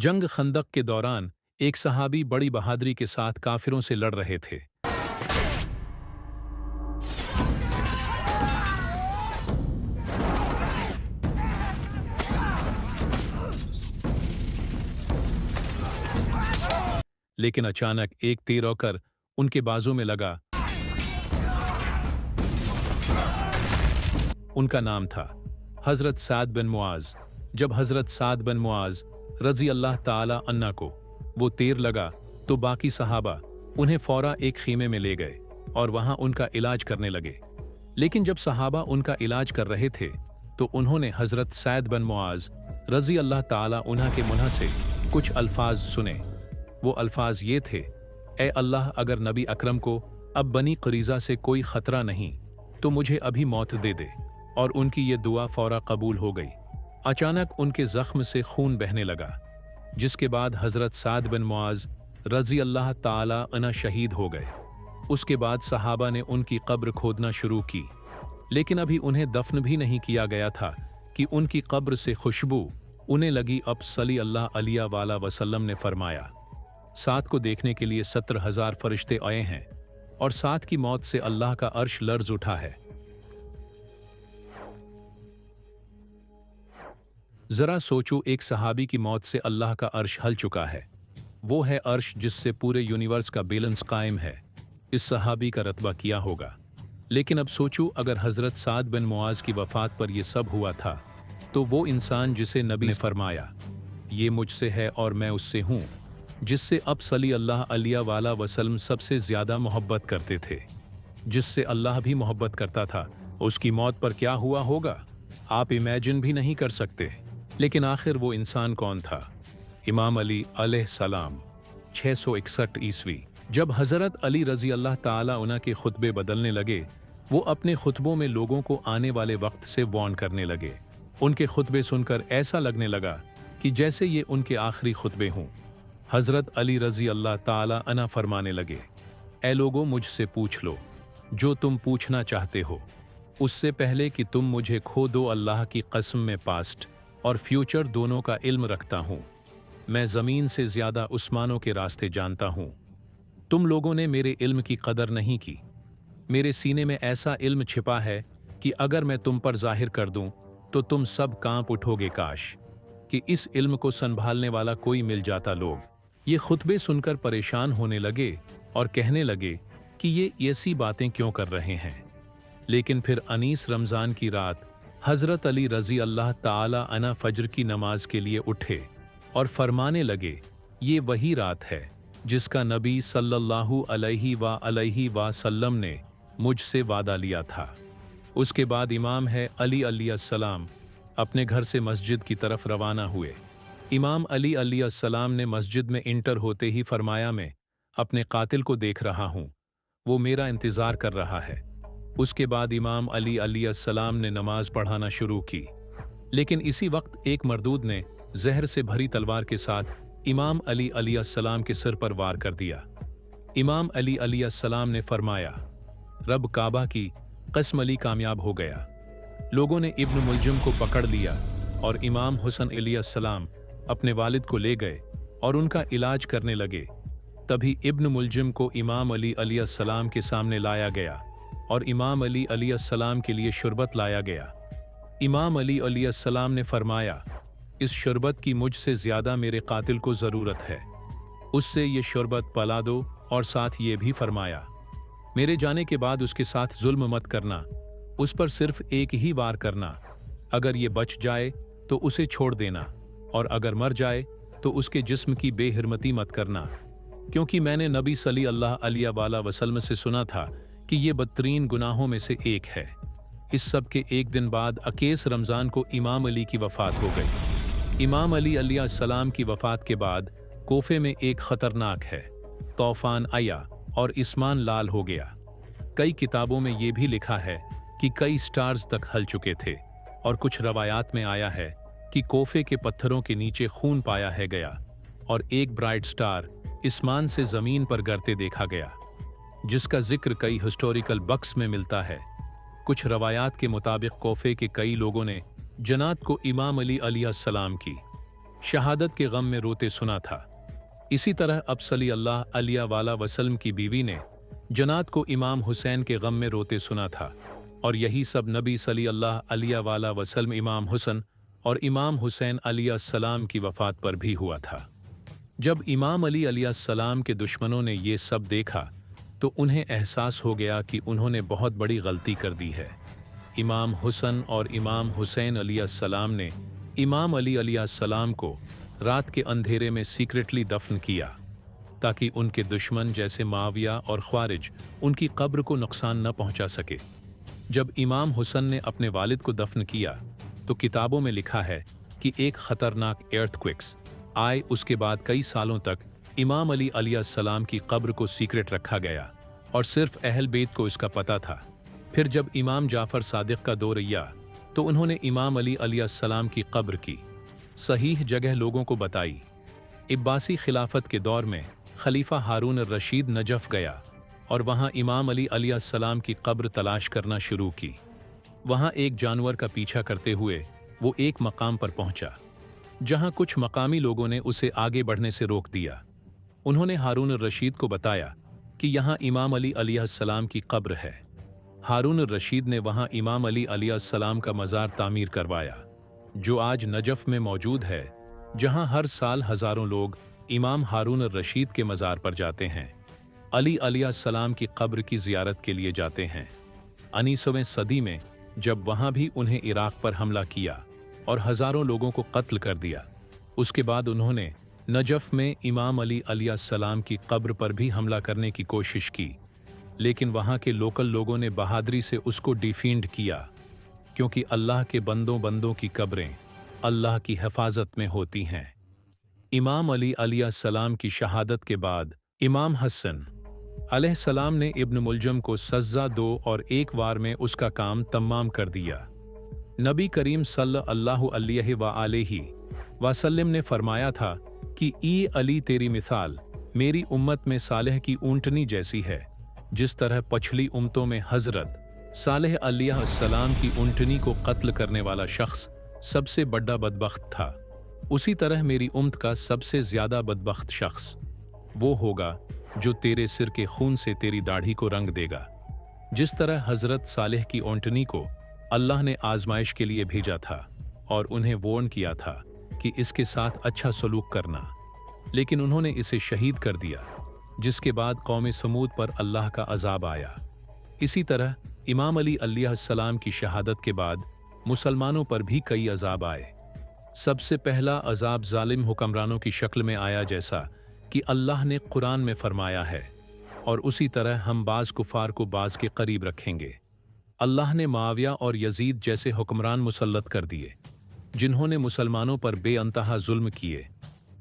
जंग खंदक के दौरान एक सहाबी बड़ी बहादुरी के साथ काफिरों से लड़ रहे थे। लेकिन अचानक एक तीर आकर उनके बाजू में लगा। उनका नाम था हजरत साद बिन मुआज। जब हजरत साद बिन मुआज रजी अल्लाह ताला अन्ना को वो तीर लगा तो बाकी सहाबा उन्हें फौरा एक खीमे में ले गए और वहां उनका इलाज करने लगे। लेकिन जब सहाबा उनका इलाज कर रहे थे तो उन्होंने हजरत सैद बिन मुआज रजी अल्लाह ताला उन्हा के मुंह से कुछ अल्फाज सुने। वो अल्फाज ये थे, ए अल्लाह, अगर नबी अकरम को अब बनी क़रीज़ा से कोई ख़तरा नहीं तो मुझे अभी मौत दे दे। और उनकी ये दुआ फौरा कबूल हो गई। अचानक उनके ज़ख्म से खून बहने लगा, जिसके बाद हज़रत साद बिन मुआज रज़ी अल्लाह ताला अन्हु शहीद हो गए। उसके बाद सहाबा ने उनकी कब्र खोदना शुरू की, लेकिन अभी उन्हें दफन भी नहीं किया गया था कि उनकी कब्र से खुशबू उन्हें लगी। अब सल्ली अल्लाह अलैहि वसल्लम ने फरमाया, साद को देखने के लिए 70,000 फरिश्ते आए हैं और साद की मौत से अल्लाह का अर्श लर्ज उठा है। जरा सोचो, एक सहाबी की मौत से अल्लाह का अर्श हल चुका है। वो है अर्श जिससे पूरे यूनिवर्स का बैलेंस कायम है। इस सहाबी का रतबा किया होगा। लेकिन अब सोचो, अगर हजरत साद बिन मुआज की वफात पर यह सब हुआ था तो वो इंसान जिसे नबी ने फरमाया ये मुझसे है और मैं उससे हूँ, जिससे अब सल्ली अल्लाह अलैहि वसल्लम सबसे ज्यादा मोहब्बत करते थे, जिससे अल्लाह भी मोहब्बत करता था, उसकी मौत पर क्या हुआ होगा आप इमेजिन भी नहीं कर सकते। लेकिन आखिर वो इंसान कौन था? इमाम अली अलैहिस्सलाम। 661 ईस्वी जब हजरत अली रजी अल्लाह ताला उन्हा के खुतबे बदलने लगे, वो अपने खुतबों में लोगों को आने वाले वक्त से वार्न करने लगे। उनके खुतबे सुनकर ऐसा लगने लगा कि जैसे ये उनके आखिरी खुतबे हों। हजरत अली रजी अल्लाह ताला अन्हु फरमाने लगे, ऐ लोगों, मुझसे पूछ लो जो तुम पूछना चाहते हो, उससे पहले कि तुम मुझे खो दो, अल्लाह की कसम में पास्ट और फ्यूचर दोनों का इल्म रखता हूँ। मैं ज़मीन से ज़्यादा उस्मानों के रास्ते जानता हूँ। तुम लोगों ने मेरे इल्म की कदर नहीं की। मेरे सीने में ऐसा इल्म छिपा है कि अगर मैं तुम पर जाहिर कर दूं तो तुम सब कांप उठोगे। काश कि इस इल्म को संभालने वाला कोई मिल जाता। लोग ये खुतबे सुनकर परेशान होने लगे और कहने लगे कि ये ऐसी बातें क्यों कर रहे हैं। लेकिन फिर अनीस रमज़ान की रात हज़रत अली रज़ी अल्लाह ताला अन्हु फज्र की नमाज के लिए उठे और फरमाने लगे, ये वही रात है जिसका नबी सल्लल्लाहु अलैहि वसल्लम ने मुझसे वादा लिया था। उसके बाद इमाम है अली अलैहिस्सलाम अपने घर से मस्जिद की तरफ रवाना हुए। इमाम अली अलैहिस्सलाम ने मस्जिद में इंटर होते ही फरमाया, मैं अपने कातिल को देख रहा हूँ, वो मेरा इंतज़ार कर रहा है। उसके बाद इमाम अली अलैहिस्सलाम ने नमाज पढ़ाना शुरू की, लेकिन इसी वक्त एक मरदूद ने जहर से भरी तलवार के साथ इमाम अली अलैहिस्सलाम के सिर पर वार कर दिया। इमाम अली अलैहिस्सलाम ने फरमाया, रब काबा की कसम, अली कामयाब हो गया। लोगों ने इब्न मुलजिम को पकड़ लिया और इमाम हुसैन अलैहिस्सलाम अपने वालिद को ले गए और उनका इलाज करने लगे। तभी इब्न मुलजिम को इमाम अली अलैहिस्सलाम के सामने लाया गया और इमाम अली अलैहिस्सलाम के लिए शरबत लाया गया। इमाम अली अलैहिस्सलाम ने फरमाया, इस शरबत की मुझसे ज़्यादा मेरे कातिल को ज़रूरत है, उससे ये शरबत पिला दो। और साथ ये भी फरमाया, मेरे जाने के बाद उसके साथ जुल्म मत करना, उस पर सिर्फ एक ही वार करना। अगर ये बच जाए तो उसे छोड़ देना, और अगर मर जाए तो उसके जिस्म की बेहिरमती मत करना, क्योंकि मैंने नबी सल्ली अल्लाह अलैहि वसल्लम से सुना था कि ये बदतरीन गुनाहों में से एक है। इस सब के एक दिन बाद 21 रमज़ान को इमाम अली की वफ़ात हो गई। इमाम अली अलैहिस्सलाम की वफ़ात के बाद कोफे में एक ख़तरनाक है तूफ़ान आया और इस्मान लाल हो गया। कई किताबों में ये भी लिखा है कि कई स्टार्स तक हल चुके थे, और कुछ रवायात में आया है कि कोफे के पत्थरों के नीचे खून पाया है गया और एक ब्राइट स्टार इस्मान से ज़मीन पर गिरते देखा गया, जिसका जिक्र कई हिस्टोरिकल बुक्स में मिलता है। कुछ रवायात के मुताबिक कोफे के कई लोगों ने जनात को इमाम अली अलैहिस्सलाम की शहादत के गम में रोते सुना था। इसी तरह अब सल्लल्लाहु अलैहि वसल्लम की बीवी ने जन्नत को इमाम हुसैन के गम में रोते सुना था, और यही सब नबी सल्लल्लाहु अलैहि वसल्लम इमाम हुसन और इमाम हुसैन अलैहिस्सलाम की वफ़ात पर भी हुआ था। जब इमाम अली अलैहिस्सलाम के दुश्मनों ने ये सब देखा तो उन्हें एहसास हो गया कि उन्होंने बहुत बड़ी गलती कर दी है। इमाम हुसन और इमाम हुसैन अलैहिस्सलाम ने इमाम अली अलैहिस्सलाम को रात के अंधेरे में सीक्रेटली दफन किया, ताकि उनके दुश्मन जैसे माविया और ख्वारिज उनकी कब्र को नुकसान न पहुंचा सके। जब इमाम हुसन ने अपने वालिद को दफन किया तो किताबों में लिखा है कि एक खतरनाक एर्थक्वेक्स आए। उसके बाद कई सालों तक इमाम अली अलैहिस्सलाम की कब्र को सीक्रेट रखा गया और सिर्फ अहल बैत को इसका पता था। फिर जब इमाम जाफर सादिक का दौर आया तो उन्होंने इमाम अली अलैहिस्सलाम की कब्र की सहीह जगह लोगों को बताई। इब्बासी खिलाफत के दौर में खलीफा हारून रशीद नजफ गया और वहां इमाम अली अलैहिस्सलाम की कब्र तलाश करना शुरू की। वहां एक जानवर का पीछा करते हुए वो एक मकाम पर पहुंचा, जहां कुछ मकामी लोगों ने उसे आगे बढ़ने से रोक दिया। उन्होंने हारून रशीद को बताया कि यहाँ इमाम अली अलैहिस्सलाम की कब्र है। हारून रशीद ने वहाँ इमाम अली अलैहिस्सलाम का मज़ार तामीर करवाया, जो आज नजफ में मौजूद है, जहाँ हर साल हज़ारों लोग इमाम हारून रशीद के मज़ार पर जाते हैं। अली अलैहिस्सलाम की कब्र की ज़ियारत के लिए जाते हैं। 19वीं सदी में जब वहाँ भी उन्हें इराक़ पर हमला किया और हज़ारों लोगों को कत्ल कर दिया, उसके बाद उन्होंने नजफ में इमाम अली अलैहिस्सलाम की कब्र पर भी हमला करने की कोशिश की, लेकिन वहाँ के लोकल लोगों ने बहादुरी से उसको डिफेंड किया, क्योंकि अल्लाह के बंदों की कब्रें अल्लाह की हिफाजत में होती हैं। इमाम अली अलैहिस्सलाम की शहादत के बाद इमाम हसन अलैहिस्सलाम ने इब्न मुलजम को सज़्ज़ा दो और एक वार में उसका काम तमाम कर दिया। नबी करीम सल्लल्लाहु अलैहि वसल्लम ने फरमाया था कि ई अली तेरी मिसाल मेरी उम्मत में सालेह की ऊँटनी जैसी है। जिस तरह पिछली उम्मतों में हज़रत सालेह अलैहिस्सलाम की ऊँटनी को कत्ल करने वाला शख्स सबसे बड़ा बदबख्त था, उसी तरह मेरी उम्मत का सबसे ज़्यादा बदबख्त शख्स वो होगा जो तेरे सिर के खून से तेरी दाढ़ी को रंग देगा। जिस तरह हज़रत सालेह की ऊँटनी को अल्लाह ने आजमाइश के लिए भेजा था और उन्हें वार्न किया था कि इसके साथ अच्छा सलूक करना, लेकिन उन्होंने इसे शहीद कर दिया, जिसके बाद कौम समूद पर अल्लाह का अजाब आया। इसी तरह इमाम अली अलैहिस्सलाम की शहादत के बाद मुसलमानों पर भी कई अजाब आए। सबसे पहला अजाब जालिम हुक्मरानों की शक्ल में आया, जैसा कि अल्लाह ने कुरान में फरमाया है, और उसी तरह हम बाज़ कुफार को बाज़ के करीब रखेंगे। अल्लाह ने माविया और यजीद जैसे हुक्मरान मुसल्लत कर दिए, जिन्होंने मुसलमानों पर बेअंतहा जुल्म किए।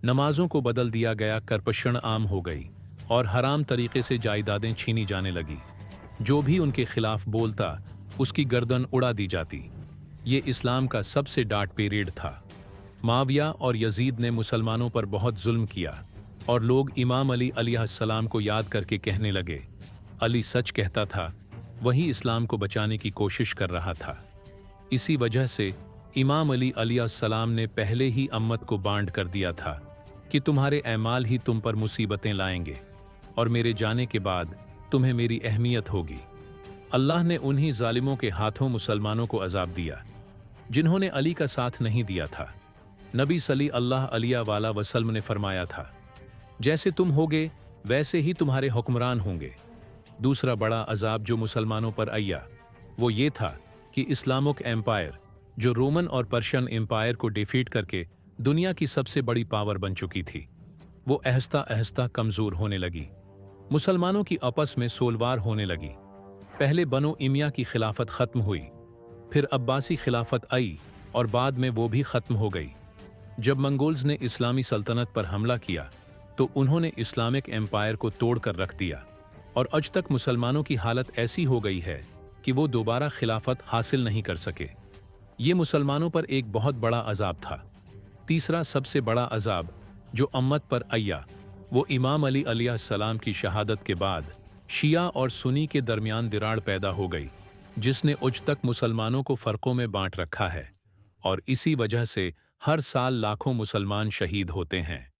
नमाजों को बदल दिया गया, करकशण आम हो गई और हराम तरीके से जायदादें छीनी जाने लगी। जो भी उनके खिलाफ बोलता उसकी गर्दन उड़ा दी जाती। ये इस्लाम का सबसे डार्क पीरियड था। माविया और यजीद ने मुसलमानों पर बहुत जुल्म किया और लोग इमाम अली अलैहिस्सलाम को याद करके कहने लगे, अली सच कहता था, वही इस्लाम को बचाने की कोशिश कर रहा था। इसी वजह से इमाम अली अलैहिस्सलाम ने पहले ही अम्मत को बांट कर दिया था कि तुम्हारे ऐमाल ही तुम पर मुसीबतें लाएंगे और मेरे जाने के बाद तुम्हें मेरी अहमियत होगी। अल्लाह ने उन्हीं जालिमों के हाथों मुसलमानों को अजाब दिया जिन्होंने अली का साथ नहीं दिया था। नबी सल्लल्लाहु अलैहि वसल्लम ने फरमाया था, जैसे तुम होगे वैसे ही तुम्हारे हुक्मरान होंगे। दूसरा बड़ा अजाब जो मुसलमानों पर आया वो ये था कि इस्लामिक एम्पायर, जो रोमन और पर्शियन एम्पायर को डिफीट करके दुनिया की सबसे बड़ी पावर बन चुकी थी, वो आहिस्ता आहिस्ता कमज़ोर होने लगी। मुसलमानों की आपस में सोलवार होने लगी। पहले बनो इमिया की खिलाफत ख़त्म हुई, फिर अब्बासी खिलाफत आई और बाद में वो भी ख़त्म हो गई। जब मंगोल्स ने इस्लामी सल्तनत पर हमला किया तो उन्होंने इस्लामिक एम्पायर को तोड़ कर रख दिया और आज तक मुसलमानों की हालत ऐसी हो गई है कि वो दोबारा खिलाफत हासिल नहीं कर सके। ये मुसलमानों पर एक बहुत बड़ा अजाब था। तीसरा सबसे बड़ा अजाब जो अम्मत पर आया वो इमाम अली अलैहिस्सलाम की शहादत के बाद शिया और सुन्नी के दरमियान दिराड़ पैदा हो गई, जिसने आज तक मुसलमानों को फ़र्क़ों में बांट रखा है। और इसी वजह से हर साल लाखों मुसलमान शहीद होते हैं।